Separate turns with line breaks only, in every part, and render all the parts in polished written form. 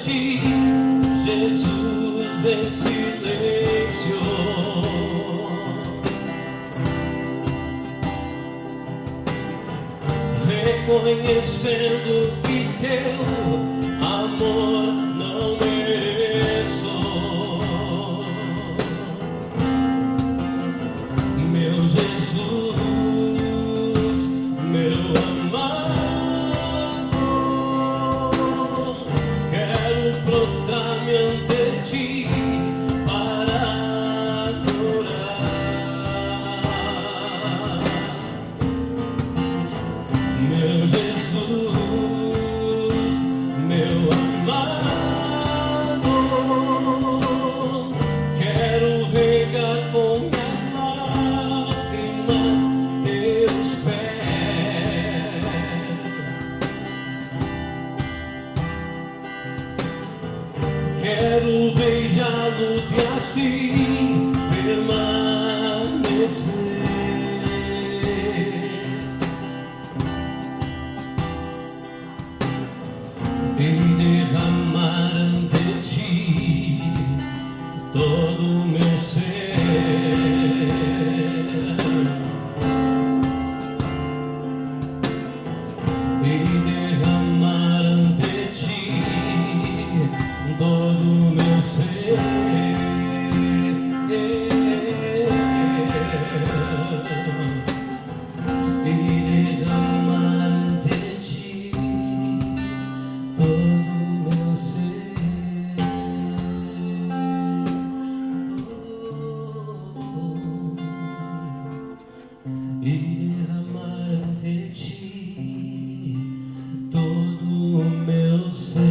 ti, Jesus, em silêncio. Reconhecendo que teu amor não mereço. Meu Jesus, meu amado, quero prostrar-me ante ti para adorar. Meu Jesus, meu amado, quero regar com minhas lágrimas teus pés. Quero beijá-los e assim permanecer. E derramar ante ti todo o meu ser. E derramar ante ti todo o meu ser. E derramar ante ti todo o meu ser. E derramar ante ti todo o meu ser.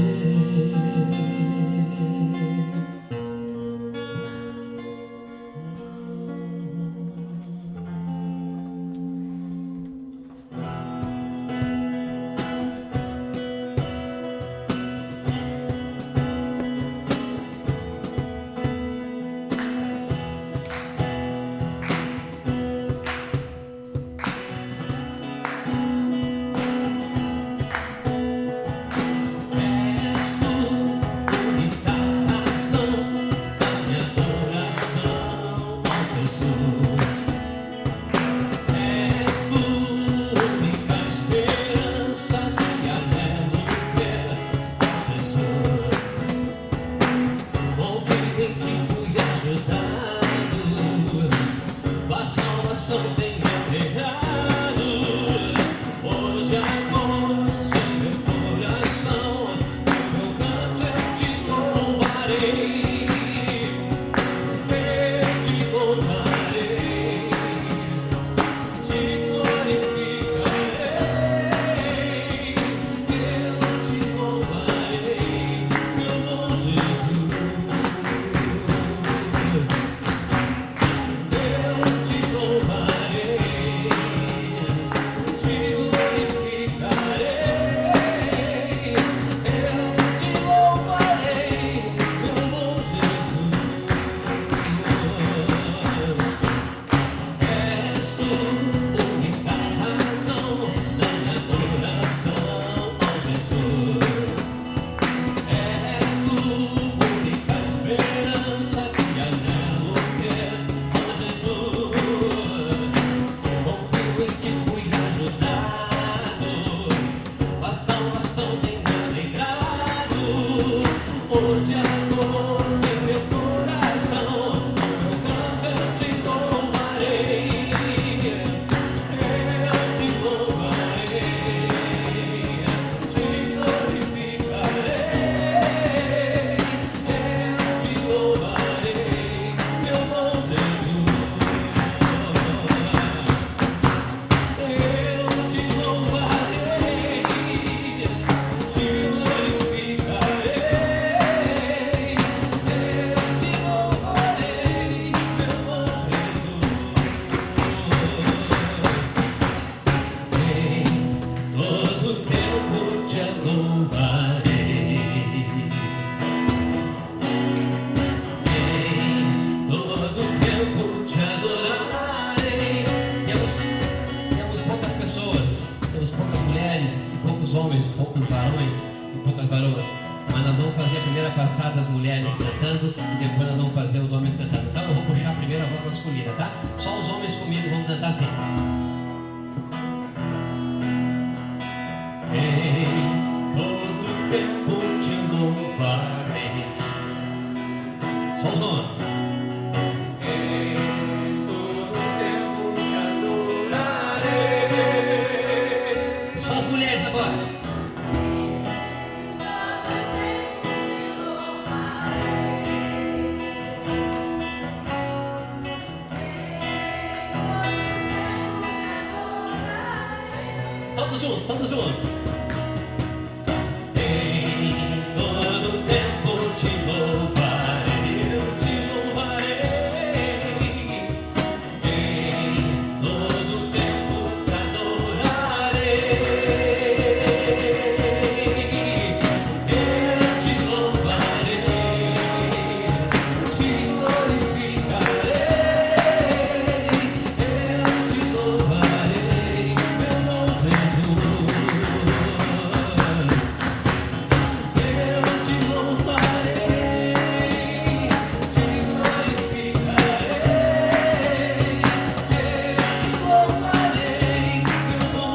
homens, poucos varões e poucas varoas mas nós vamos fazer a primeira passada das mulheres cantando e depois nós vamos fazer os homens cantando. Então eu vou puxar a primeira voz masculina, tá? Só os homens comigo vão cantar assim. Em todo tempo te louvarei. Só os homens. Em todo tempo te adorarei. Só as mulheres agora. Todos juntos. Em todo tempo te louvarei, eu te louvarei. Em todo tempo te adorarei. Eu te louvarei, te glorificarei. Eu te louvarei, meu bom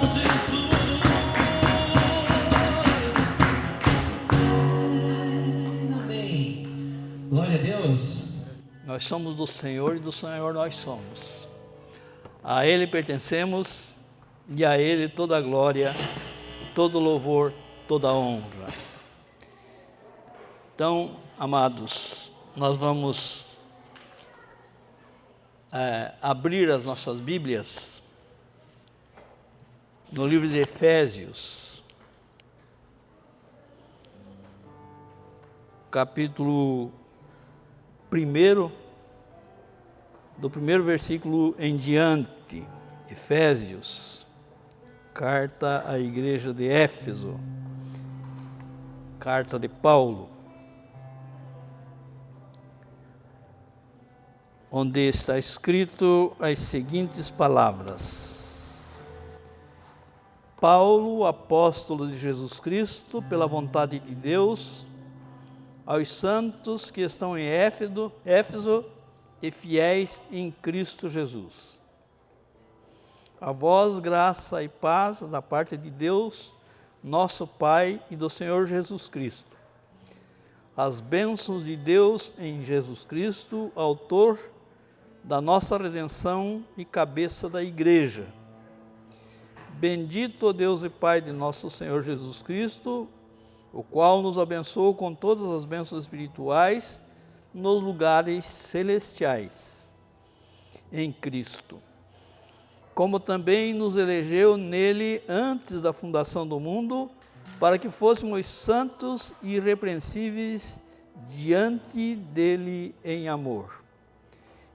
Jesus. Glória a Deus.
Nós somos do Senhor e do Senhor nós somos. A Ele pertencemos e a Ele toda a glória, todo louvor, toda a honra. Então, amados, nós vamos abrir as nossas Bíblias no livro de Efésios, capítulo 1, do primeiro versículo em diante. Efésios, carta à igreja de Éfeso, carta de Paulo, onde está escrito as seguintes palavras: Paulo, apóstolo de Jesus Cristo, pela vontade de Deus, aos santos que estão em Éfeso e fiéis em Cristo Jesus. A vós graça e paz da parte de Deus, nosso Pai, e do Senhor Jesus Cristo. As bênçãos de Deus em Jesus Cristo, autor da nossa redenção e cabeça da igreja. Bendito o Deus e Pai de nosso Senhor Jesus Cristo, o qual nos abençoou com todas as bênçãos espirituais nos lugares celestiais, em Cristo. Como também nos elegeu nele antes da fundação do mundo, para que fôssemos santos e irrepreensíveis diante dele em amor.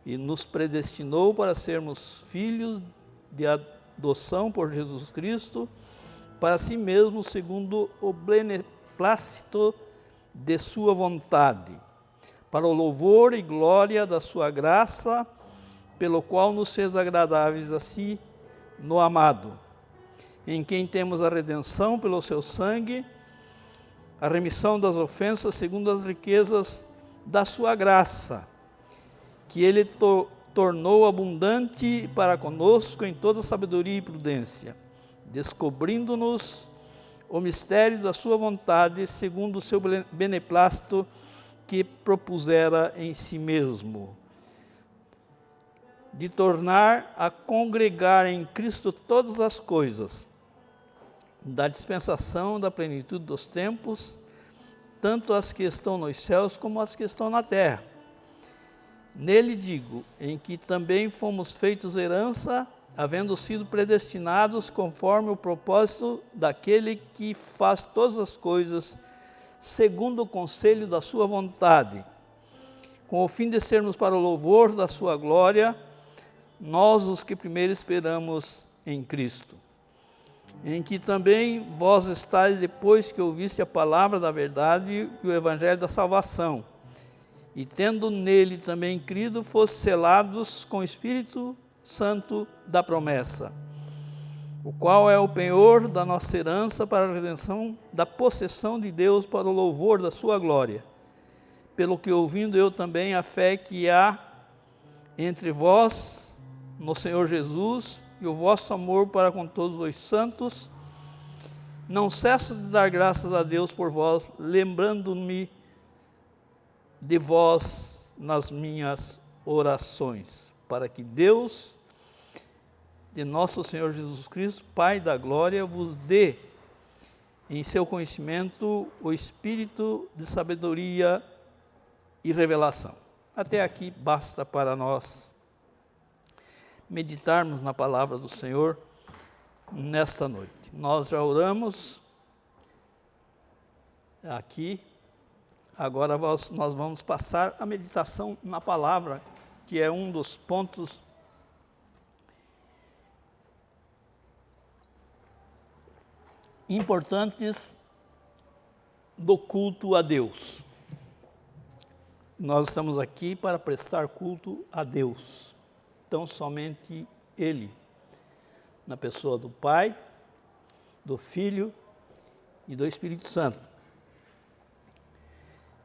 E nos predestinou para sermos filhos de adoção por Jesus Cristo, para si mesmo, segundo o beneplácito de sua vontade, para o louvor e glória da sua graça, pelo qual nos fez agradáveis a si no amado, em quem temos a redenção pelo seu sangue, a remissão das ofensas segundo as riquezas da sua graça, que ele tornou abundante para conosco em toda sabedoria e prudência, descobrindo-nos o mistério da sua vontade, segundo o seu beneplácito que propusera em si mesmo, de tornar a congregar em Cristo todas as coisas, da dispensação da plenitude dos tempos, tanto as que estão nos céus como as que estão na terra. Nele digo, em que também fomos feitos herança, havendo sido predestinados conforme o propósito daquele que faz todas as coisas segundo o conselho da sua vontade, com o fim de sermos para o louvor da sua glória, nós os que primeiro esperamos em Cristo, em que também vós estáis depois que ouviste a palavra da verdade e o evangelho da salvação, e tendo nele também crido, foste selados com o Espírito Santo da promessa, o qual é o penhor da nossa herança para a redenção da possessão de Deus para o louvor da sua glória. Pelo que ouvindo eu também a fé que há entre vós no Senhor Jesus e o vosso amor para com todos os santos, não cesso de dar graças a Deus por vós, lembrando-me de vós nas minhas orações, para que Deus, de nosso Senhor Jesus Cristo, Pai da glória, vos dê em seu conhecimento o espírito de sabedoria e revelação. Até aqui basta para nós meditarmos na palavra do Senhor nesta noite. Nós já oramos aqui, agora nós vamos passar a meditação na palavra, que é um dos pontos importantes do culto a Deus. Nós estamos aqui para prestar culto a Deus, então somente Ele, na pessoa do Pai, do Filho e do Espírito Santo.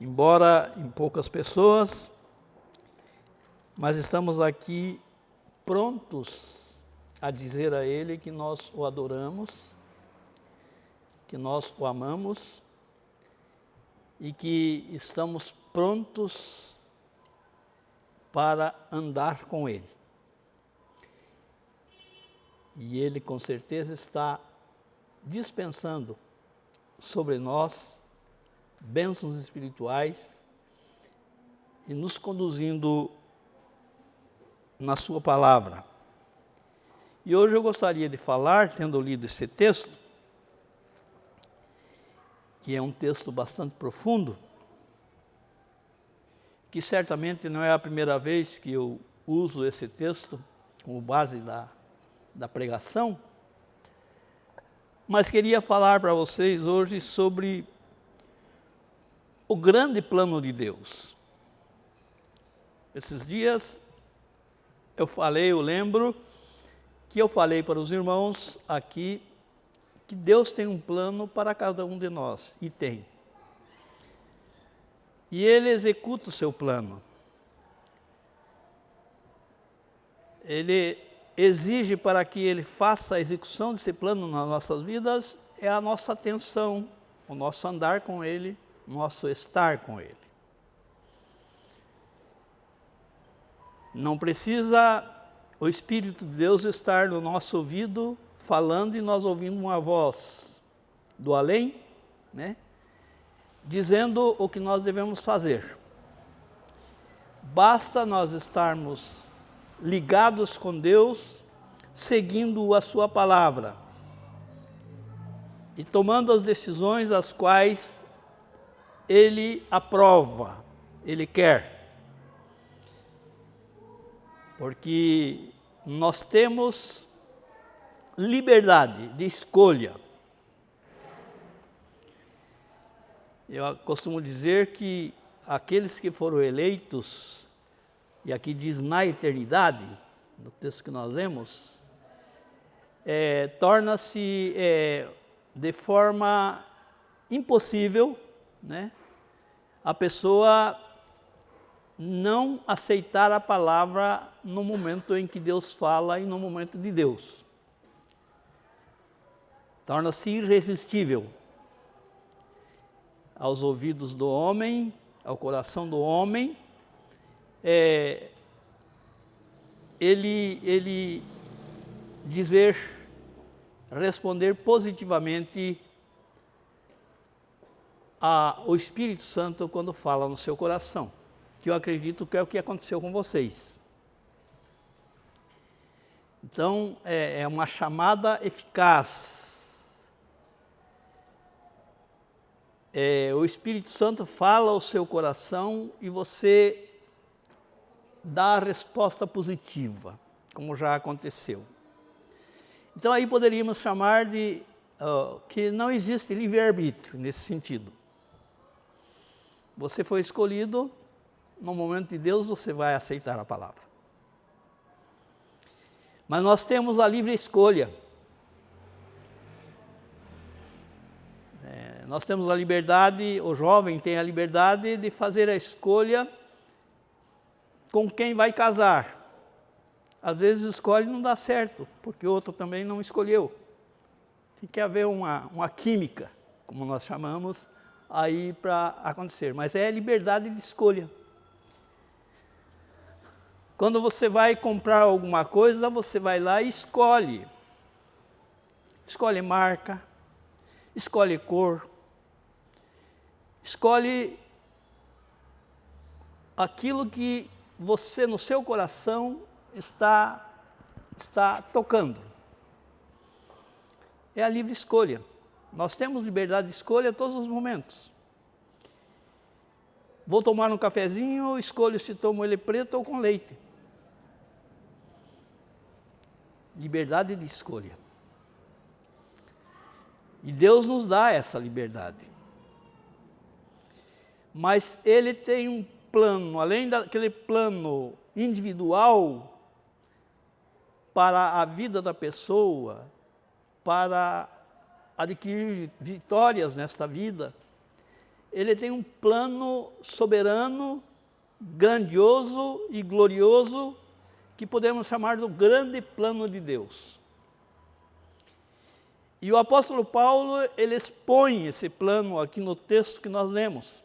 Embora em poucas pessoas, mas estamos aqui prontos a dizer a Ele que nós o adoramos, que nós o amamos e que estamos prontos para andar com Ele. E Ele com certeza está dispensando sobre nós bênçãos espirituais e nos conduzindo na sua palavra. E hoje eu gostaria de falar, tendo lido esse texto, que é um texto bastante profundo, que certamente não é a primeira vez que eu uso esse texto como base da pregação, mas queria falar para vocês hoje sobre o grande plano de Deus. Esses dias eu lembro que eu falei para os irmãos aqui que Deus tem um plano para cada um de nós, e tem. E Ele executa o seu plano. Ele exige para que Ele faça a execução desse plano nas nossas vidas, é a nossa atenção, o nosso andar com Ele, o nosso estar com Ele. Não precisa o Espírito de Deus estar no nosso ouvido, falando e nós ouvindo uma voz do além, né? Dizendo o que nós devemos fazer. Basta nós estarmos ligados com Deus, seguindo a sua palavra e tomando as decisões as quais Ele aprova, Ele quer. Porque nós temos liberdade de escolha. Eu costumo dizer que aqueles que foram eleitos, e aqui diz na eternidade, no texto que nós lemos, torna-se de forma impossível, né, a pessoa não aceitar a palavra no momento em que Deus fala e no momento de Deus. Torna-se irresistível aos ouvidos do homem, ao coração do homem. Ele responder positivamente ao Espírito Santo quando fala no seu coração, que eu acredito que é o que aconteceu com vocês. Então, é uma chamada eficaz. O Espírito Santo fala ao seu coração e você dá a resposta positiva, como já aconteceu. Então aí poderíamos chamar de que não existe livre-arbítrio nesse sentido. Você foi escolhido, no momento de Deus você vai aceitar a palavra. Mas nós temos a livre escolha. Nós temos a liberdade, o jovem tem a liberdade de fazer a escolha com quem vai casar. Às vezes escolhe e não dá certo, porque o outro também não escolheu. Tem que haver uma química, como nós chamamos, aí para acontecer. Mas é a liberdade de escolha. Quando você vai comprar alguma coisa, você vai lá e escolhe. Escolhe marca, escolhe cor, escolhe aquilo que você, no seu coração, está tocando. É a livre escolha. Nós temos liberdade de escolha a todos os momentos. Vou tomar um cafezinho, escolho se tomo ele preto ou com leite. Liberdade de escolha. E Deus nos dá essa liberdade. Mas Ele tem um plano, além daquele plano individual para a vida da pessoa, para adquirir vitórias nesta vida, Ele tem um plano soberano, grandioso e glorioso, que podemos chamar do grande plano de Deus. E o apóstolo Paulo, ele expõe esse plano aqui no texto que nós lemos.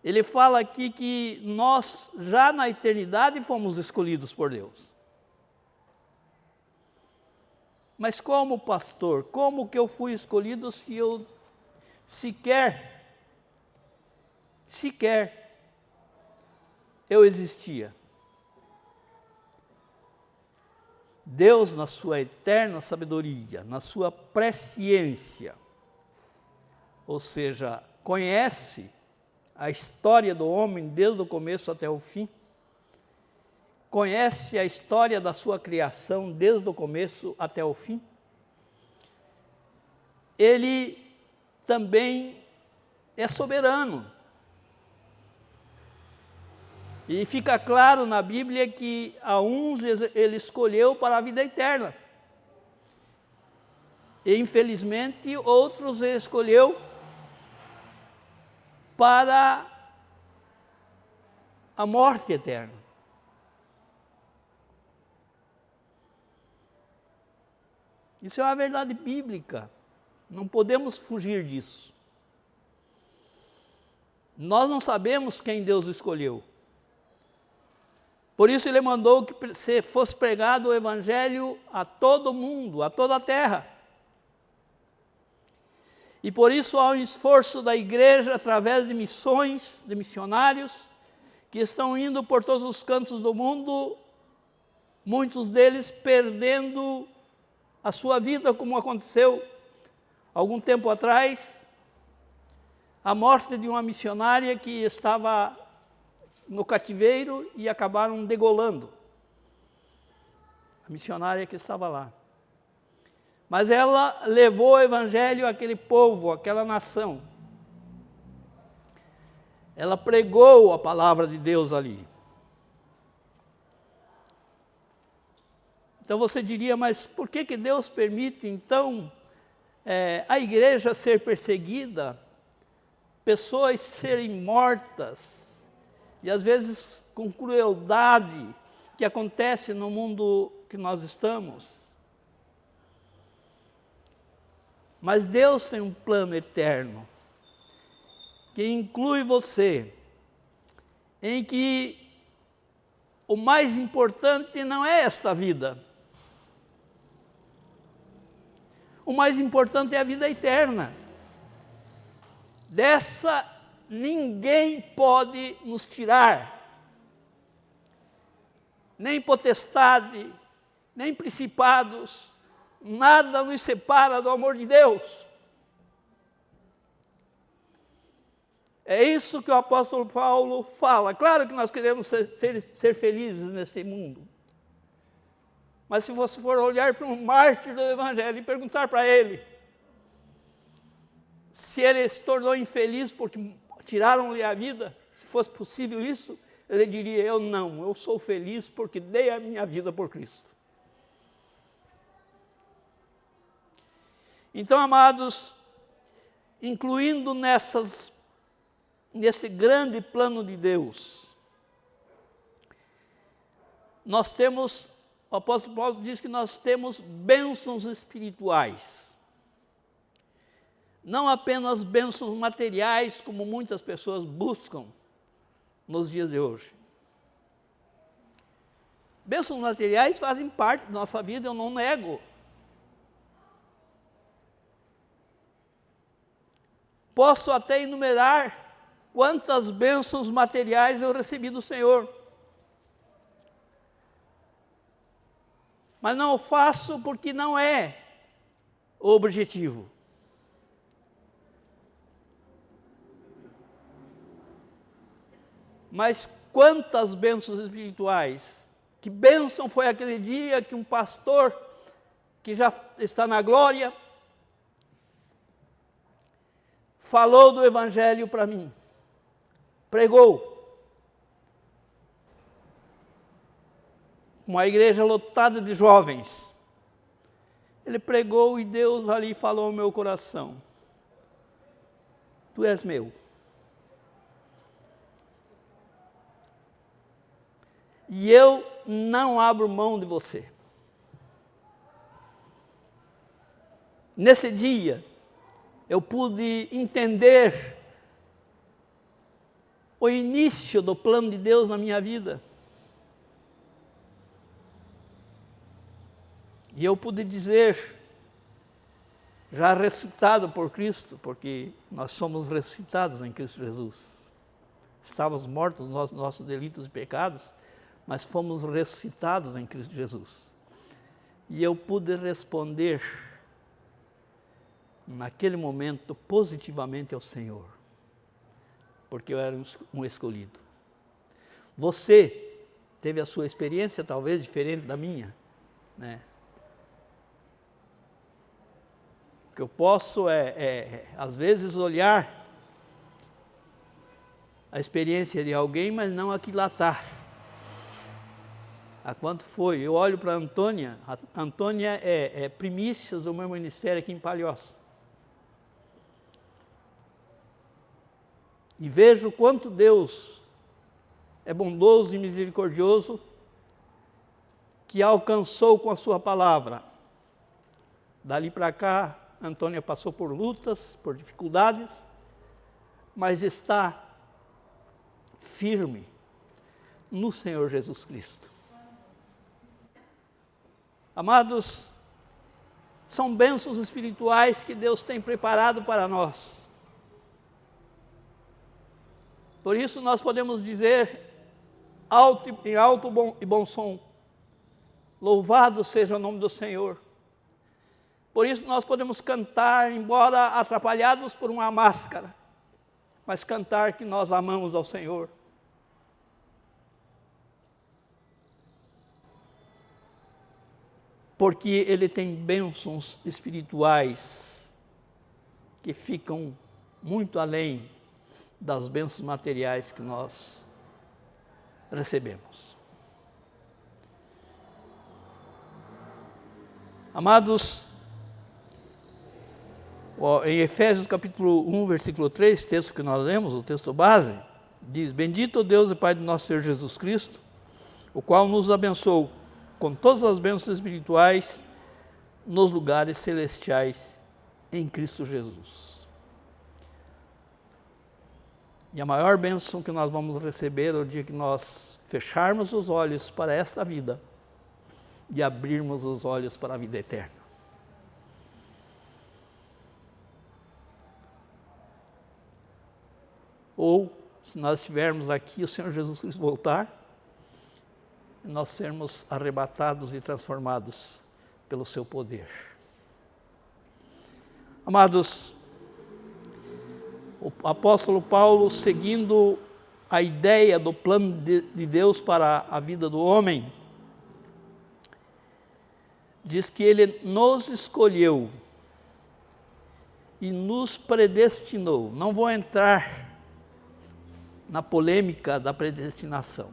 Ele fala aqui que nós, já na eternidade, fomos escolhidos por Deus. Mas como pastor, como que eu fui escolhido se eu sequer eu existia? Deus, na sua eterna sabedoria, na sua presciência, ou seja, conhece a história do homem desde o começo até o fim, conhece a história da sua criação desde o começo até o fim. Ele também é soberano. E fica claro na Bíblia que a uns ele escolheu para a vida eterna. E infelizmente outros ele escolheu para a morte eterna. Isso é uma verdade bíblica. Não podemos fugir disso. Nós não sabemos quem Deus escolheu. Por isso ele mandou que fosse pregado o Evangelho a todo mundo, a toda a terra. E por isso há um esforço da igreja através de missões, de missionários, que estão indo por todos os cantos do mundo, muitos deles perdendo a sua vida, como aconteceu algum tempo atrás, a morte de uma missionária que estava no cativeiro e acabaram degolando a missionária que estava lá. Mas ela levou o Evangelho àquele povo, àquela nação. Ela pregou a palavra de Deus ali. Então você diria, mas por que Deus permite então a igreja ser perseguida, pessoas serem mortas, e às vezes com crueldade que acontece no mundo que nós estamos? Mas Deus tem um plano eterno, que inclui você, em que o mais importante não é esta vida. O mais importante é a vida eterna. Dessa ninguém pode nos tirar. Nem potestade, nem principados, nada nos separa do amor de Deus. É isso que o apóstolo Paulo fala. Claro que nós queremos ser felizes nesse mundo. Mas se você for olhar para um mártir do Evangelho e perguntar para ele se ele se tornou infeliz porque tiraram-lhe a vida, se fosse possível isso, ele diria, eu sou feliz porque dei a minha vida por Cristo. Então, amados, incluindo nesse grande plano de Deus, nós temos, o apóstolo Paulo diz que nós temos bênçãos espirituais. Não apenas bênçãos materiais, como muitas pessoas buscam nos dias de hoje. Bênçãos materiais fazem parte da nossa vida, eu não nego. Posso até enumerar quantas bênçãos materiais eu recebi do Senhor. Mas não o faço porque não é o objetivo. Mas quantas bênçãos espirituais? Que bênção foi aquele dia que um pastor, que já está na glória, falou do Evangelho para mim, pregou. Uma igreja lotada de jovens. Ele pregou e Deus ali falou ao meu coração: tu és meu. E eu não abro mão de você. Nesse dia, eu pude entender o início do plano de Deus na minha vida. E eu pude dizer, já ressuscitado por Cristo, porque nós somos ressuscitados em Cristo Jesus. Estávamos mortos nos nossos delitos e pecados, mas fomos ressuscitados em Cristo Jesus. E eu pude responder, naquele momento, positivamente ao Senhor, porque eu era um escolhido. Você teve a sua experiência talvez diferente da minha, né? O que eu posso às vezes, olhar a experiência de alguém, mas não aquilatar. Há quanto foi? Eu olho para a Antônia. A Antônia é primícias do meu ministério aqui em Palhoça. E vejo quanto Deus é bondoso e misericordioso, que alcançou com a sua palavra. Dali para cá, Antônia passou por lutas, por dificuldades, mas está firme no Senhor Jesus Cristo. Amados, são bênçãos espirituais que Deus tem preparado para nós. Por isso nós podemos dizer em alto e bom som: louvado seja o nome do Senhor. Por isso nós podemos cantar, embora atrapalhados por uma máscara, mas cantar que nós amamos ao Senhor. Porque Ele tem bênçãos espirituais que ficam muito além das bênçãos materiais que nós recebemos. Amados, em Efésios capítulo 1, versículo 3, texto que nós lemos, o texto base, diz: bendito o Deus e Pai do nosso Senhor Jesus Cristo, o qual nos abençoou com todas as bênçãos espirituais nos lugares celestiais em Cristo Jesus. E a maior bênção que nós vamos receber é o dia que nós fecharmos os olhos para esta vida e abrirmos os olhos para a vida eterna. Ou, se nós estivermos aqui, o Senhor Jesus Cristo voltar, nós sermos arrebatados e transformados pelo seu poder. Amados, o apóstolo Paulo, seguindo a ideia do plano de Deus para a vida do homem, diz que ele nos escolheu e nos predestinou. Não vou entrar na polêmica da predestinação,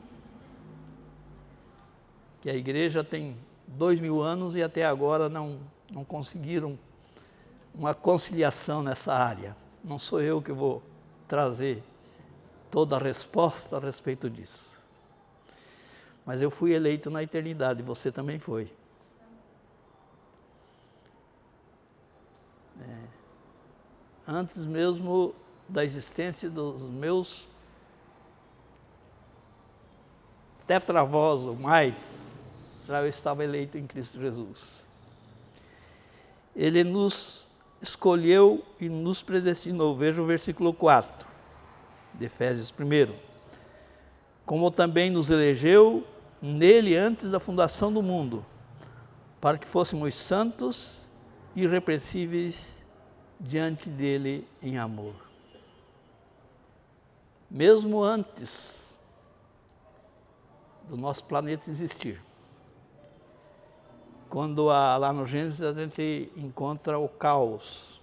que a igreja tem 2000 anos e até agora não conseguiram uma conciliação nessa área. Não sou eu que vou trazer toda a resposta a respeito disso. Mas eu fui eleito na eternidade, você também foi. Antes mesmo da existência dos meus tetravós ou mais, já eu estava eleito em Cristo Jesus. Ele nos escolheu e nos predestinou. Veja o versículo 4 de Efésios 1. Como também nos elegeu nele antes da fundação do mundo, para que fôssemos santos e irrepreensíveis diante dele em amor. Mesmo antes do nosso planeta existir, quando lá no Gênesis a gente encontra o caos,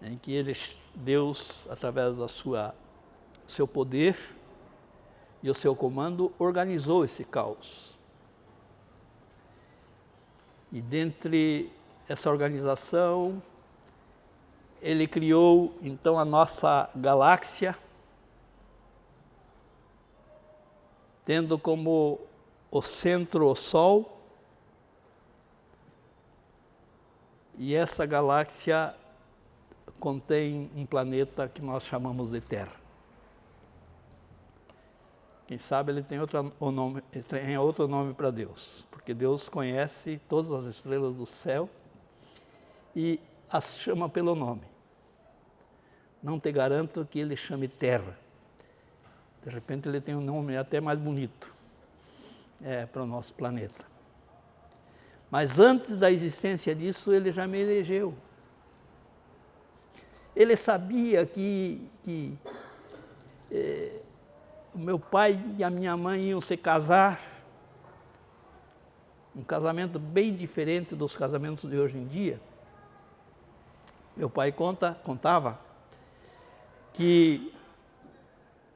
em que Deus, através do seu poder e o seu comando, organizou esse caos. E dentre essa organização, ele criou então a nossa galáxia, tendo como o centro o Sol, e essa galáxia contém um planeta que nós chamamos de Terra. Quem sabe ele tem outro nome para Deus, porque Deus conhece todas as estrelas do céu e as chama pelo nome. Não te garanto que ele chame Terra. De repente ele tem um nome até mais bonito para o nosso planeta. Mas antes da existência disso, ele já me elegeu. Ele sabia que o meu pai e a minha mãe iam se casar, um casamento bem diferente dos casamentos de hoje em dia. Meu pai contava que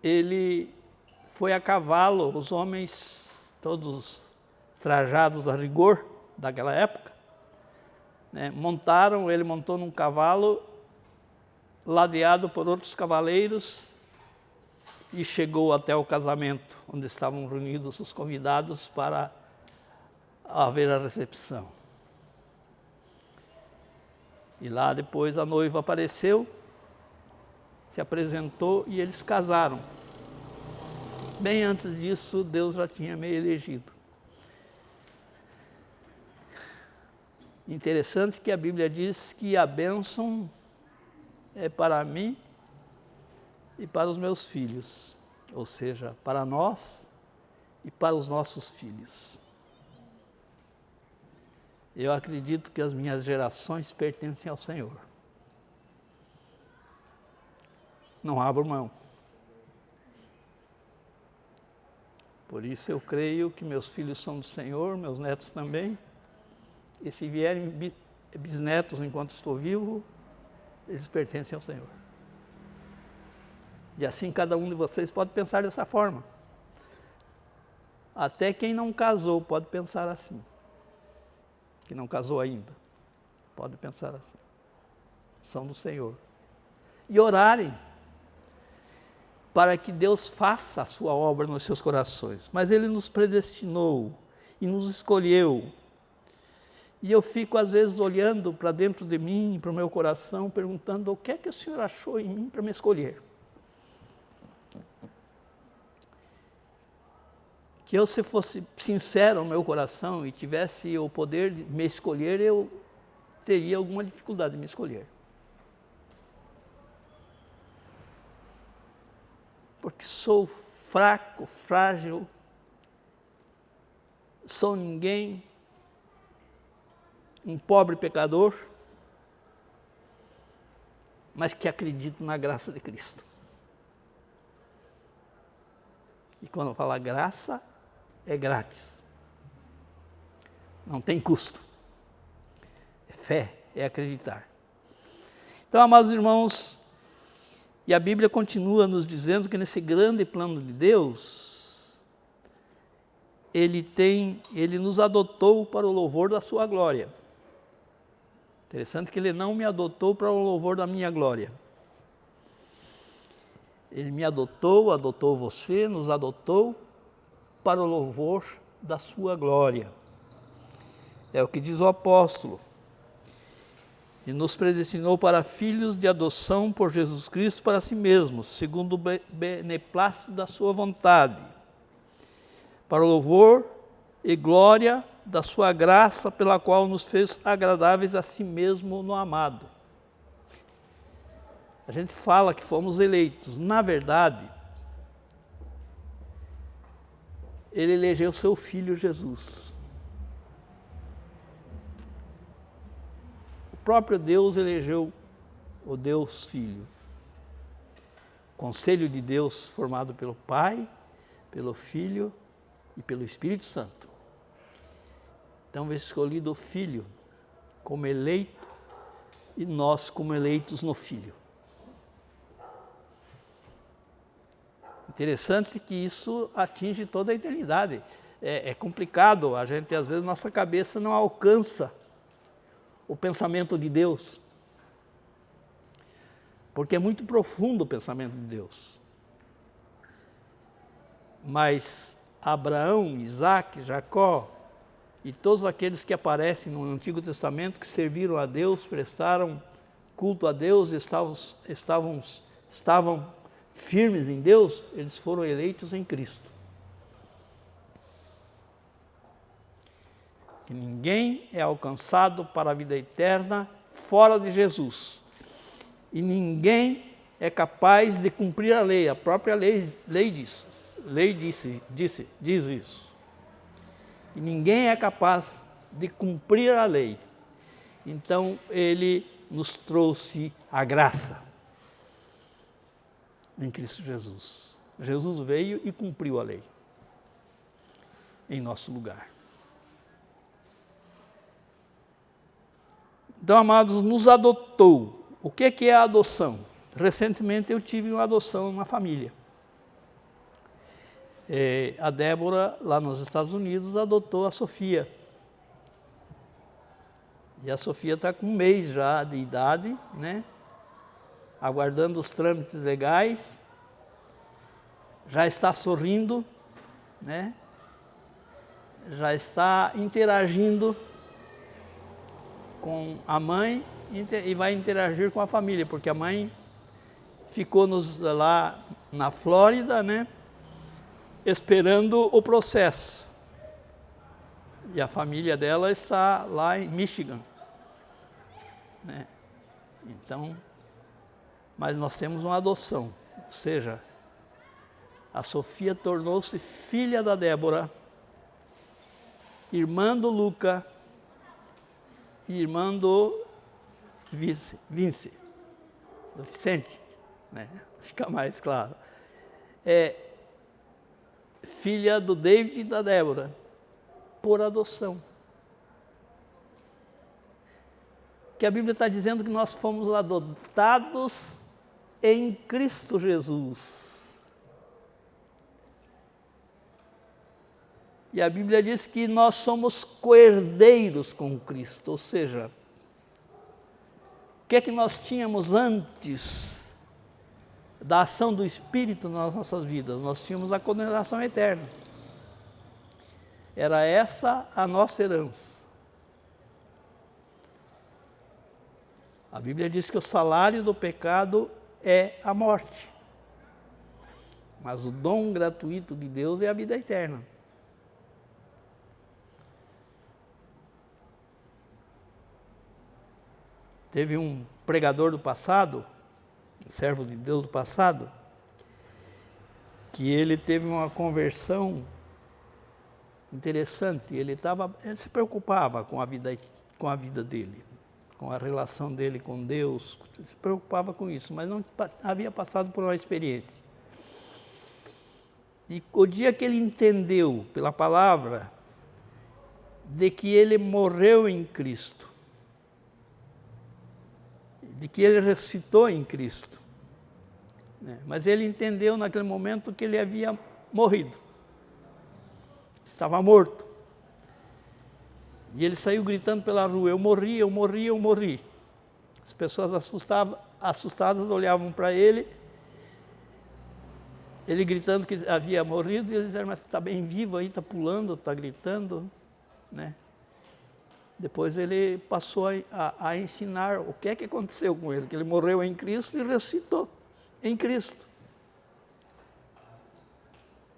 ele foi a cavalo, os homens todos trajados a rigor daquela época, né, ele montou num cavalo, ladeado por outros cavaleiros, e chegou até o casamento, onde estavam reunidos os convidados para haver a recepção. E lá depois a noiva apareceu, se apresentou e eles casaram. Bem antes disso, Deus já tinha me elegido. Interessante que a Bíblia diz que a bênção é para mim e para os meus filhos, ou seja, para nós e para os nossos filhos. Eu acredito que as minhas gerações pertencem ao Senhor. Não abro mão. Por isso eu creio que meus filhos são do Senhor, meus netos também. E se vierem bisnetos enquanto estou vivo, eles pertencem ao Senhor. E assim cada um de vocês pode pensar dessa forma. Até quem não casou pode pensar assim. Que não casou ainda, pode pensar assim. São do Senhor. E orarem para que Deus faça a sua obra nos seus corações. Mas Ele nos predestinou e nos escolheu. E eu fico às vezes olhando para dentro de mim, para o meu coração, perguntando o que é que o Senhor achou em mim para me escolher. Que eu, se fosse sincero ao meu coração e tivesse o poder de me escolher, eu teria alguma dificuldade de me escolher. Porque sou fraco, frágil, sou ninguém, um pobre pecador, mas que acredito na graça de Cristo. E quando eu falo graça, é grátis. Não tem custo. É fé, é acreditar. Então, amados irmãos, e a Bíblia continua nos dizendo que nesse grande plano de Deus, Ele nos adotou para o louvor da sua glória. Interessante que ele não me adotou para o louvor da minha glória. Ele me adotou, adotou você, nos adotou para o louvor da sua glória. É o que diz o apóstolo. E nos predestinou para filhos de adoção por Jesus Cristo para si mesmos, segundo o beneplácito da sua vontade, para o louvor e glória da sua graça, pela qual nos fez agradáveis a si mesmo no amado. A gente fala que fomos eleitos. Na verdade, ele elegeu seu Filho Jesus. O próprio Deus elegeu o Deus Filho. Conselho de Deus formado pelo Pai, pelo Filho e pelo Espírito Santo. Então, escolhido o Filho como eleito e nós como eleitos no Filho. Interessante que isso atinge toda a eternidade. É complicado, a gente às vezes nossa cabeça não alcança o pensamento de Deus. Porque é muito profundo o pensamento de Deus. Mas Abraão, Isaac, Jacó e todos aqueles que aparecem no Antigo Testamento que serviram a Deus, prestaram culto a Deus, estavam firmes em Deus, eles foram eleitos em Cristo. Que ninguém é alcançado para a vida eterna fora de Jesus. E ninguém é capaz de cumprir a lei. A própria lei diz isso. E ninguém é capaz de cumprir a lei. Então, ele nos trouxe a graça em Cristo Jesus. Jesus veio e cumpriu a lei em nosso lugar. Então, amados, nos adotou. O que é a adoção? Recentemente eu tive uma adoção numa família. A Débora, lá nos Estados Unidos, adotou a Sofia. E a Sofia está com 1 mês já de idade, né? Aguardando os trâmites legais. Já está sorrindo, né? Já está interagindo com a mãe e vai interagir com a família, porque a mãe ficou lá na Flórida, né, esperando o processo. E a família dela está lá em Michigan, né? Então, mas nós temos uma adoção, ou seja, a Sofia tornou-se filha da Débora, irmã do Luca, irmã do Vicente, né? Fica mais claro. Filha do David e da Débora, por adoção. Que a Bíblia está dizendo que nós fomos adotados em Cristo Jesus. E a Bíblia diz que nós somos coerdeiros com Cristo, ou seja, o que é que nós tínhamos antes da ação do Espírito nas nossas vidas? Nós tínhamos a condenação eterna. Era essa a nossa herança. A Bíblia diz que o salário do pecado é a morte. Mas o dom gratuito de Deus é a vida eterna. Teve um pregador do passado, um servo de Deus do passado, que ele teve uma conversão interessante. Ele se preocupava com a vida dele, com a relação dele com Deus, se preocupava com isso, mas não havia passado por uma experiência. E o dia que ele entendeu, pela palavra, de que ele morreu em Cristo, de que ele ressuscitou em Cristo, né? Mas ele entendeu naquele momento que ele havia morrido, estava morto. E ele saiu gritando pela rua, eu morri, eu morri, eu morri. As pessoas assustadas olhavam para ele gritando que havia morrido, e eles disseram, mas está bem vivo aí, está pulando, está gritando, né? Depois ele passou a ensinar o que é que aconteceu com ele, que ele morreu em Cristo e ressuscitou em Cristo.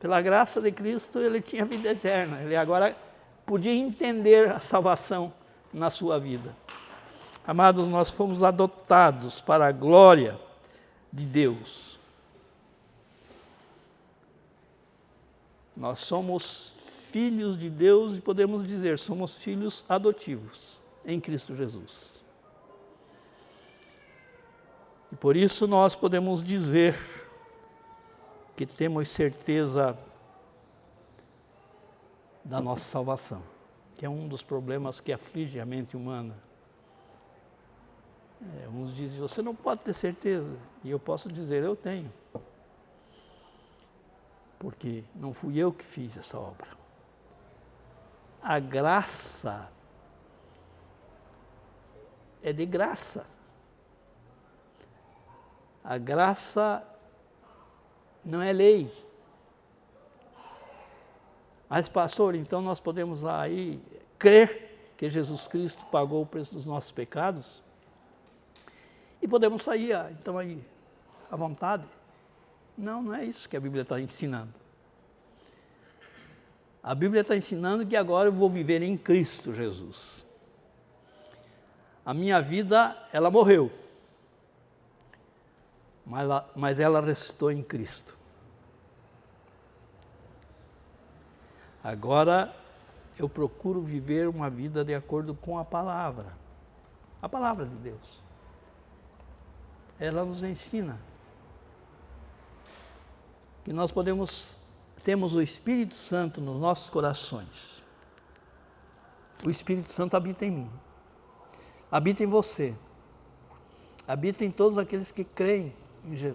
Pela graça de Cristo ele tinha vida eterna, ele agora podia entender a salvação na sua vida. Amados, nós fomos adotados para a glória de Deus. Nós somos filhos de Deus e podemos dizer, somos filhos adotivos em Cristo Jesus. E por isso nós podemos dizer que temos certeza da nossa salvação, que é um dos problemas que aflige a mente humana. Uns dizem, você não pode ter certeza, e eu posso dizer, eu tenho. Porque não fui eu que fiz essa obra. A graça é de graça. A graça não é lei. Mas, pastor, então nós podemos aí crer que Jesus Cristo pagou o preço dos nossos pecados? E podemos sair, então, aí, à vontade? Não, não é isso que a Bíblia está ensinando. A Bíblia está ensinando que agora eu vou viver em Cristo Jesus. A minha vida, ela morreu. Mas ela ressuscitou em Cristo. Agora eu procuro viver uma vida de acordo com a palavra de Deus. Ela nos ensina que nós temos o Espírito Santo nos nossos corações. O Espírito Santo habita em mim, habita em você, habita em todos aqueles que creem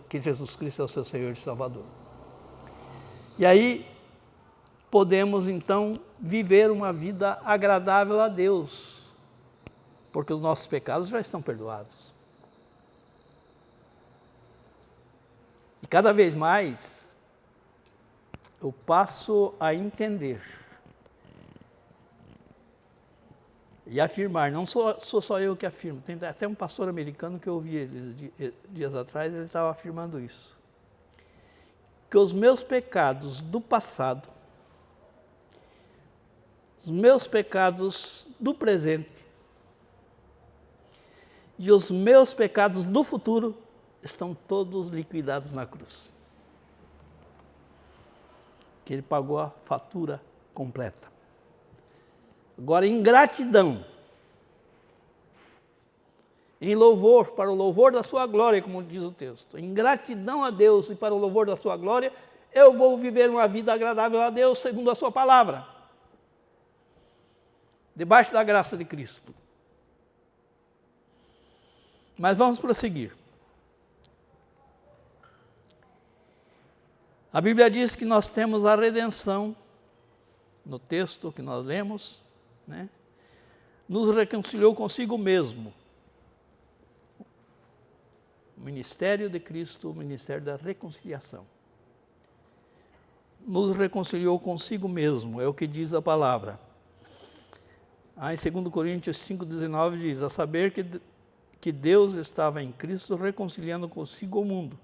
que Jesus Cristo é o seu Senhor e Salvador. E aí podemos então viver uma vida agradável a Deus, porque os nossos pecados já estão perdoados. E cada vez mais eu passo a entender e afirmar, não sou só eu que afirmo, tem até um pastor americano que eu ouvi ele dias atrás, ele estava afirmando isso, que os meus pecados do passado, os meus pecados do presente e os meus pecados do futuro estão todos liquidados na cruz. Que ele pagou a fatura completa. Agora, em gratidão, em louvor, para o louvor da sua glória, como diz o texto, em gratidão a Deus e para o louvor da sua glória, eu vou viver uma vida agradável a Deus segundo a sua palavra, debaixo da graça de Cristo. Mas vamos prosseguir. A Bíblia diz que nós temos a redenção, no texto que nós lemos, né? Nos reconciliou consigo mesmo. O ministério de Cristo, o ministério da reconciliação. Nos reconciliou consigo mesmo, é o que diz a palavra. Em 2 Coríntios 5,19 diz, a saber que Deus estava em Cristo reconciliando consigo o mundo,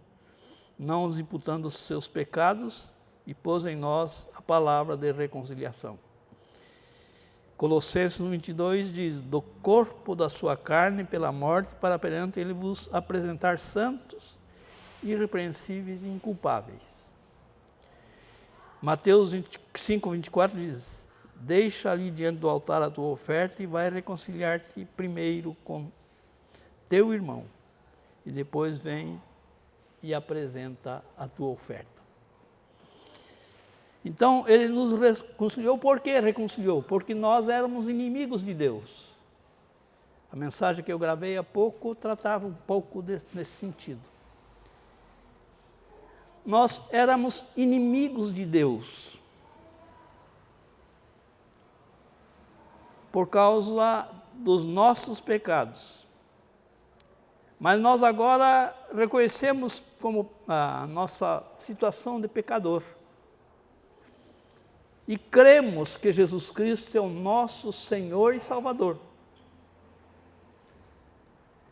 não nos imputando os seus pecados, e pôs em nós a palavra de reconciliação. Colossenses 22 diz, do corpo da sua carne pela morte, para perante ele vos apresentar santos, irrepreensíveis e inculpáveis. Mateus 5,24 diz, deixa ali diante do altar a tua oferta e vai reconciliar-te primeiro com teu irmão, e depois vem e apresenta a tua oferta. Então, ele nos reconciliou. Por que reconciliou? Porque nós éramos inimigos de Deus. A mensagem que eu gravei há pouco tratava um pouco nesse sentido. Nós éramos inimigos de Deus. por causa dos nossos pecados. Mas nós agora reconhecemos como a nossa situação de pecador. E cremos que Jesus Cristo é o nosso Senhor e Salvador.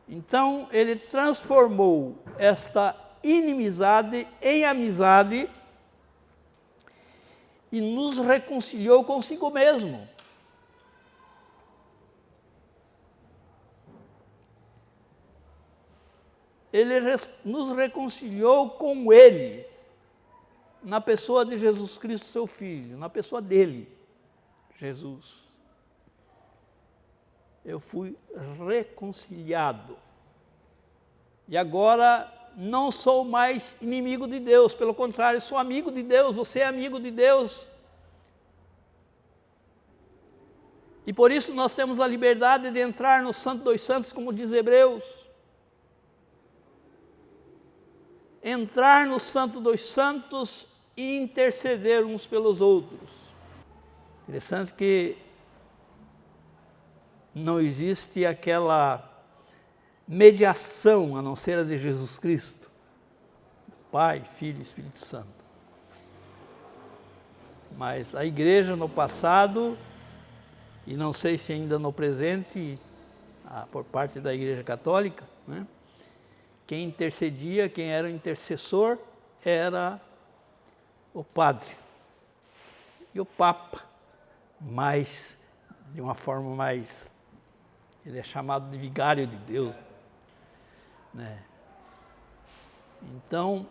Então, Ele transformou esta inimizade em amizade e nos reconciliou consigo mesmo. Ele nos reconciliou com Ele, na pessoa de Jesus Cristo, seu Filho, na pessoa dele, Jesus. Eu fui reconciliado. E agora não sou mais inimigo de Deus, pelo contrário, sou amigo de Deus, você é amigo de Deus. E por isso nós temos a liberdade de entrar no Santo dos Santos, como diz Hebreus. Entrar no Santo dos Santos e interceder uns pelos outros. Interessante que não existe aquela mediação a não ser a de Jesus Cristo, Pai, Filho e Espírito Santo. Mas a igreja no passado, e não sei se ainda no presente, por parte da Igreja Católica, né? Quem intercedia, quem era o intercessor, era o padre e o Papa, mas de uma forma mais, ele é chamado de vigário de Deus, né? Então,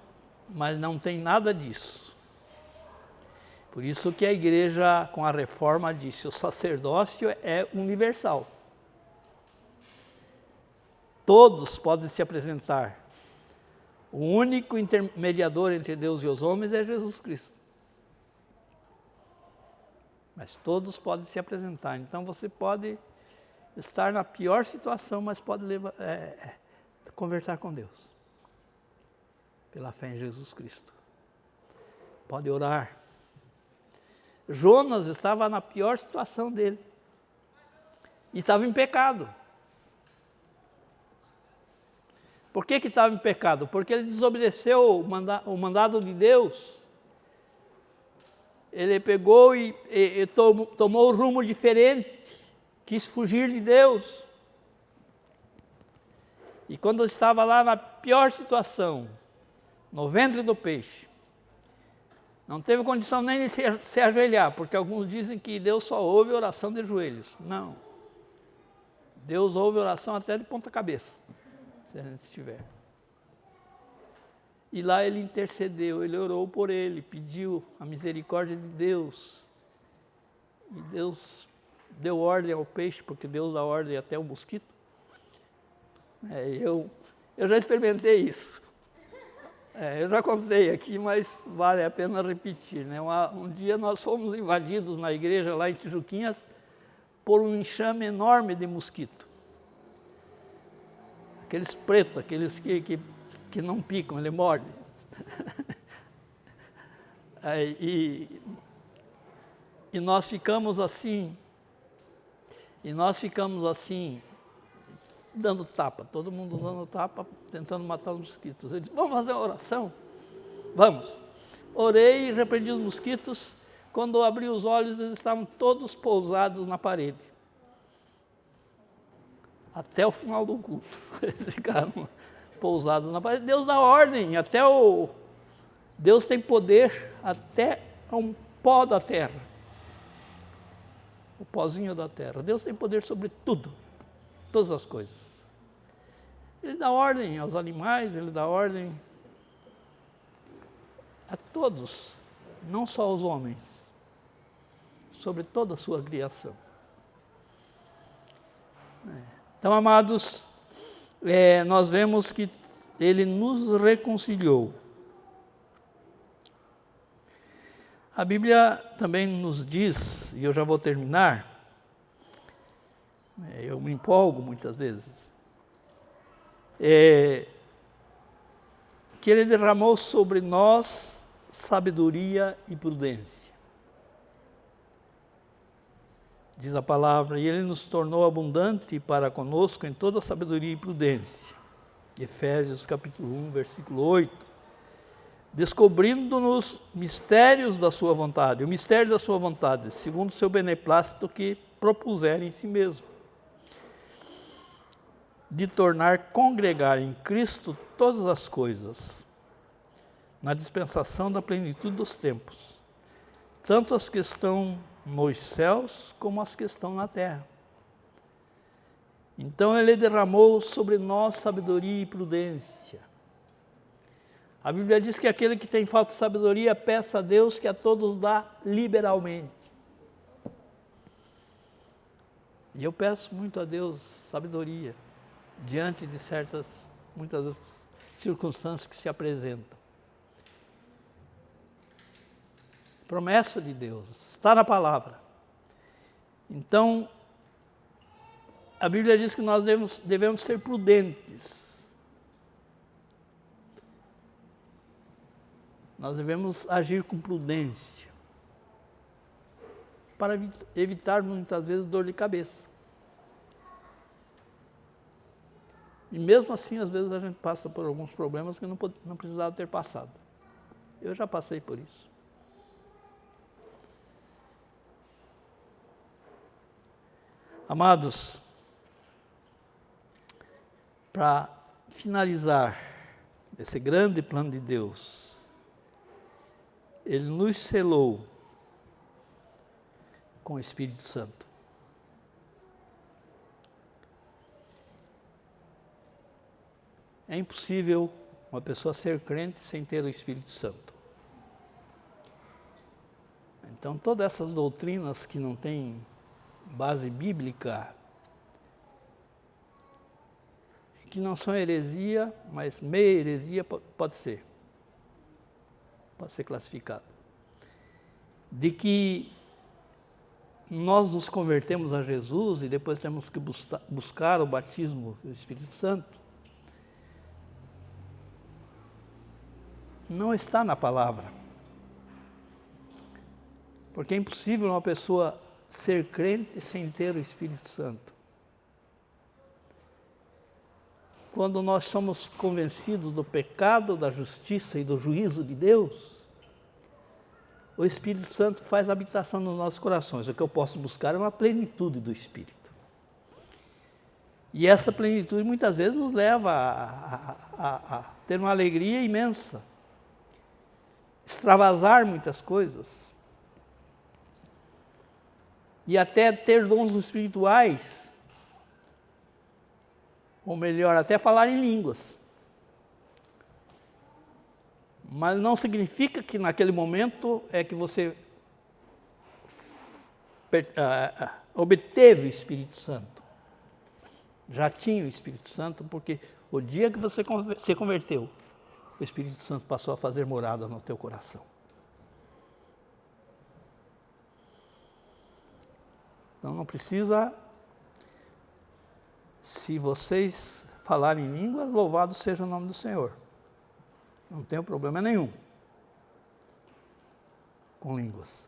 mas não tem nada disso. Por isso que a igreja, com a reforma, disse: o sacerdócio é universal. Todos podem se apresentar. O único intermediador entre Deus e os homens é Jesus Cristo. Mas todos podem se apresentar. Então você pode estar na pior situação, mas pode conversar com Deus. Pela fé em Jesus Cristo. Pode orar. Jonas estava na pior situação dele. E estava em pecado. Por que estava em pecado? Porque ele desobedeceu o mandado de Deus. Ele pegou e tomou um rumo diferente, quis fugir de Deus. E quando estava lá na pior situação, no ventre do peixe, não teve condição nem de se ajoelhar, porque alguns dizem que Deus só ouve oração de joelhos. Não. Deus ouve oração até de ponta cabeça. Se a gente estiver. E lá ele intercedeu, ele orou por ele, pediu a misericórdia de Deus. E Deus deu ordem ao peixe, porque Deus dá ordem até ao mosquito. Eu já experimentei isso. Eu já contei aqui, mas vale a pena repetir, né? Um dia nós fomos invadidos na igreja lá em Tijuquinhas por um enxame enorme de mosquito. Aqueles pretos, aqueles que não picam, ele morde. E nós ficamos assim, dando tapa, todo mundo dando tapa, tentando matar os mosquitos. Eu disse: vamos fazer uma oração? Vamos. Orei e repreendi os mosquitos. Quando eu abri os olhos, eles estavam todos pousados na parede. Até o final do culto, eles ficaram pousados na parede. Deus dá ordem, Deus tem poder até a um pó da terra. O pozinho da terra. Deus tem poder sobre tudo, todas as coisas. Ele dá ordem aos animais, ele dá ordem a todos, não só aos homens, sobre toda a sua criação. Então, amados, nós vemos que ele nos reconciliou. A Bíblia também nos diz, e eu já vou terminar, eu me empolgo muitas vezes, que ele derramou sobre nós sabedoria e prudência. diz a palavra, e Ele nos tornou abundante para conosco em toda sabedoria e prudência. Efésios capítulo 1, versículo 8. Descobrindo-nos mistérios da sua vontade, o mistério da sua vontade, segundo o seu beneplácito que propuser em si mesmo, de tornar congregar em Cristo todas as coisas, na dispensação da plenitude dos tempos, tanto as que estão nos céus como as que estão na terra. Então Ele derramou sobre nós sabedoria e prudência. A Bíblia diz que aquele que tem falta de sabedoria, peça a Deus que a todos dá liberalmente. E eu peço muito a Deus sabedoria, diante de muitas circunstâncias que se apresentam. Promessa de Deus, está na palavra. Então, a Bíblia diz que nós devemos ser prudentes. Nós devemos agir com prudência, para evitar muitas vezes dor de cabeça. E mesmo assim, às vezes a gente passa por alguns problemas que não precisava ter passado. Eu já passei por isso. Amados, para finalizar esse grande plano de Deus, Ele nos selou com o Espírito Santo. É impossível uma pessoa ser crente sem ter o Espírito Santo. Então, todas essas doutrinas que não têm base bíblica, que não são heresia, mas meia heresia pode ser classificado. De que nós nos convertemos a Jesus e depois temos que buscar o batismo do Espírito Santo, não está na palavra. Porque é impossível uma pessoa ser crente sem ter o Espírito Santo. Quando nós somos convencidos do pecado, da justiça e do juízo de Deus, o Espírito Santo faz habitação nos nossos corações. O que eu posso buscar é uma plenitude do Espírito. E essa plenitude muitas vezes nos leva a ter uma alegria imensa, extravasar muitas coisas, e até ter dons espirituais, ou melhor, até falar em línguas. Mas não significa que naquele momento é que você obteve o Espírito Santo. Já tinha o Espírito Santo, porque o dia que você se converteu, o Espírito Santo passou a fazer morada no teu coração. Então não precisa, se vocês falarem em línguas, louvado seja o nome do Senhor. Não tem problema nenhum com línguas.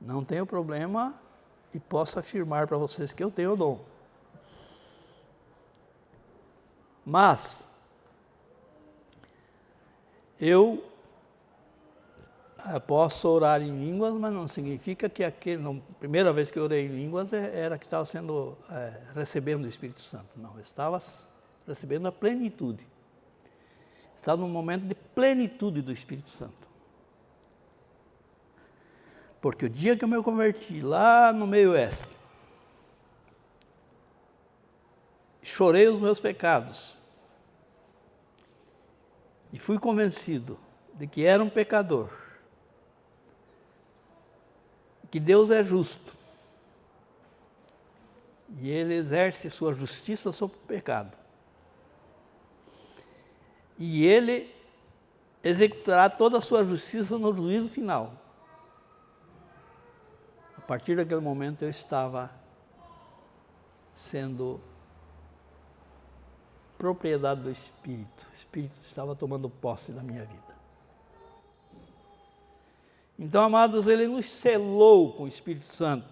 Não tenho problema e posso afirmar para vocês que eu tenho o dom. Mas eu posso orar em línguas, mas não significa que a primeira vez que eu orei em línguas era que estava recebendo o Espírito Santo. Não, eu estava recebendo a plenitude. Estava num momento de plenitude do Espírito Santo. Porque o dia que eu me converti, lá no meio oeste, chorei os meus pecados e fui convencido de que era um pecador, que Deus é justo e Ele exerce sua justiça sobre o pecado. E Ele executará toda a sua justiça no juízo final. A partir daquele momento eu estava sendo propriedade do Espírito. O Espírito estava tomando posse da minha vida. Então, amados, Ele nos selou com o Espírito Santo.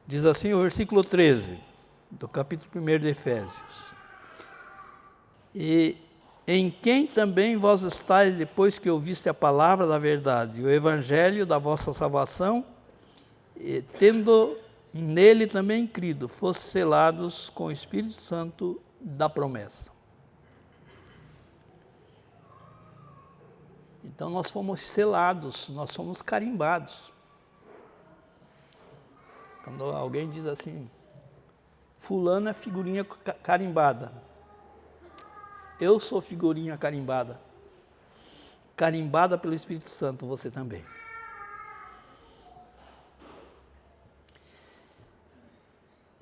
Diz assim o versículo 13, do capítulo 1 de Efésios. E em quem também vós estáis, depois que ouviste a palavra da verdade, o evangelho da vossa salvação, e tendo nele também crido, foste selados com o Espírito Santo da promessa. Então nós fomos selados, nós fomos carimbados. Quando alguém diz assim, fulano é figurinha carimbada. Eu sou figurinha carimbada. Carimbada pelo Espírito Santo, você também.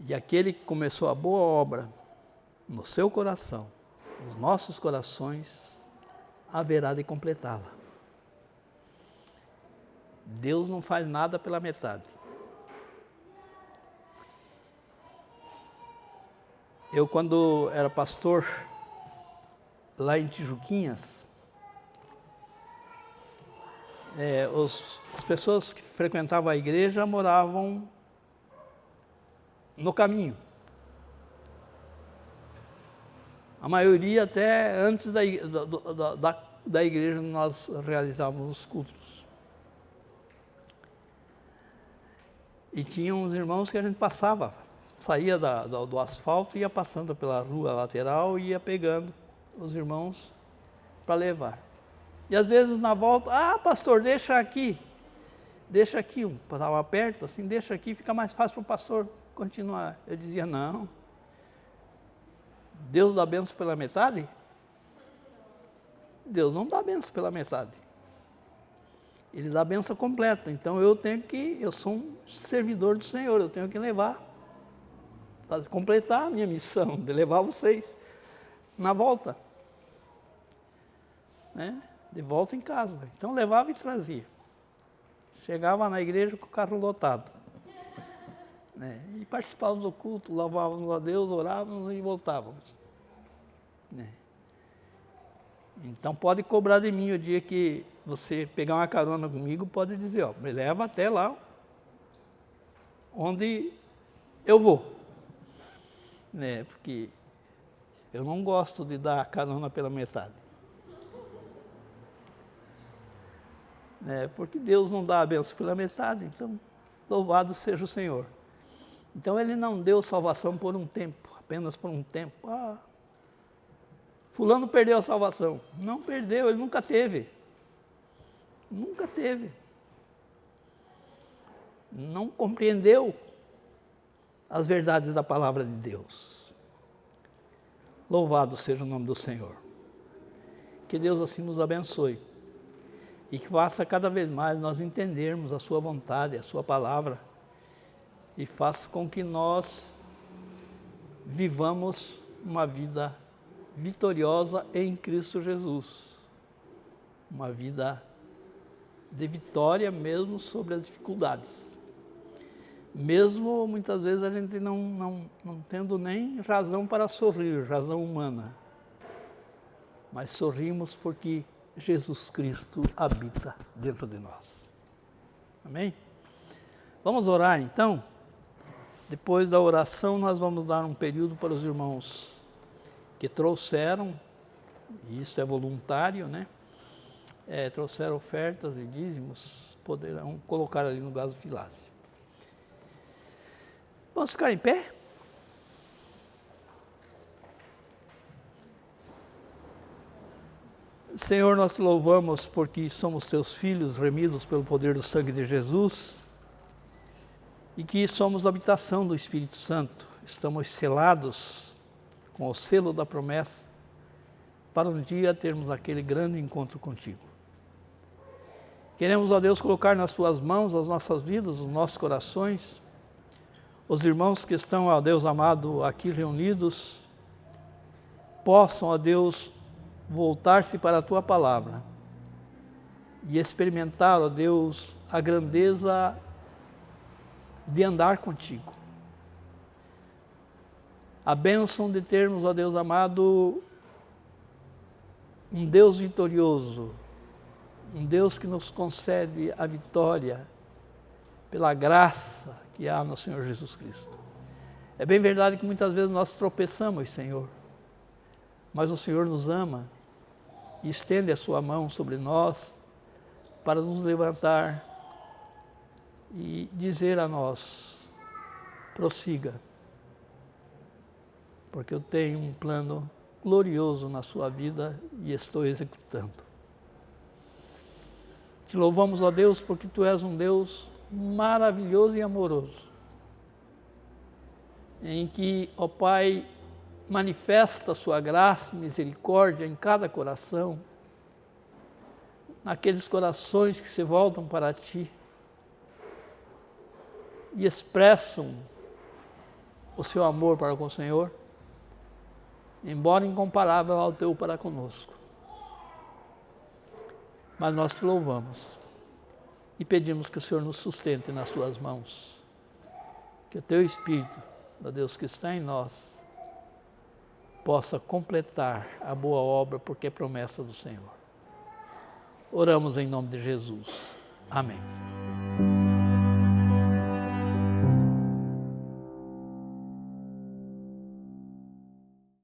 E aquele que começou a boa obra no seu coração, nos nossos corações, haverá de completá-la. Deus não faz nada pela metade. Eu, quando era pastor, lá em Tijuquinhas, as pessoas que frequentavam a igreja moravam no caminho. A maioria até antes da igreja nós realizávamos os cultos. E tinha uns irmãos que a gente passava, saía do asfalto e ia passando pela rua lateral e ia pegando os irmãos para levar. E às vezes na volta, pastor, deixa aqui, estava perto, assim, deixa aqui, fica mais fácil para o pastor continuar. Eu dizia, não, Deus dá bênção pela metade? Deus não dá bênção pela metade. Ele dá a bênção completa. Então eu sou um servidor do Senhor, eu tenho que levar, para completar a minha missão, de levar vocês na volta. Né? De volta em casa. Então levava e trazia. Chegava na igreja com o carro lotado. Né? E participávamos do culto, louvávamos a Deus, orávamos e voltávamos. Né? Então pode cobrar de mim o dia que você pegar uma carona comigo, pode dizer, me leva até lá onde eu vou. Né? Porque eu não gosto de dar carona pela metade. Né? Porque Deus não dá a bênção pela metade, então louvado seja o Senhor. Então Ele não deu salvação por um tempo, apenas por um tempo. Fulano perdeu a salvação. Não perdeu, ele nunca teve. Nunca teve. Não compreendeu as verdades da palavra de Deus. Louvado seja o nome do Senhor. Que Deus assim nos abençoe. E que faça cada vez mais nós entendermos a sua vontade, a sua palavra. E faça com que nós vivamos uma vida vitoriosa em Cristo Jesus. Uma vida de vitória mesmo sobre as dificuldades. Mesmo muitas vezes a gente não tendo nem razão para sorrir, razão humana. Mas sorrimos porque Jesus Cristo habita dentro de nós. Amém? Vamos orar então? Depois da oração nós vamos dar um período para os irmãos que trouxeram, e isso é voluntário, né? Trouxeram ofertas e dízimos, poderão colocar ali no gasofilácio. Vamos ficar em pé? Senhor, nós te louvamos porque somos teus filhos, remidos pelo poder do sangue de Jesus, e que somos a habitação do Espírito Santo. Estamos selados com o selo da promessa, para um dia termos aquele grande encontro contigo. Queremos, ó Deus, colocar nas tuas mãos as nossas vidas, os nossos corações, os irmãos que estão, ó Deus amado, aqui reunidos, possam, ó Deus, voltar-se para a tua palavra e experimentar, ó Deus, a grandeza de andar contigo. A bênção de termos, ó Deus amado, um Deus vitorioso um Deus que nos concede a vitória pela graça que há no Senhor Jesus Cristo. É bem verdade que muitas vezes nós tropeçamos, Senhor, mas o Senhor nos ama e estende a sua mão sobre nós para nos levantar e dizer a nós: prossiga, porque eu tenho um plano glorioso na sua vida e estou executando. Te louvamos, ó Deus, porque Tu és um Deus maravilhoso e amoroso, em que, ó Pai, manifesta a Sua graça e misericórdia em cada coração, naqueles corações que se voltam para Ti e expressam o Seu amor para com o Senhor, embora incomparável ao Teu para conosco. Mas nós Te louvamos e pedimos que o Senhor nos sustente nas Tuas mãos, que o Teu Espírito, ó Deus, que está em nós, possa completar a boa obra, porque é promessa do Senhor. Oramos em nome de Jesus. Amém.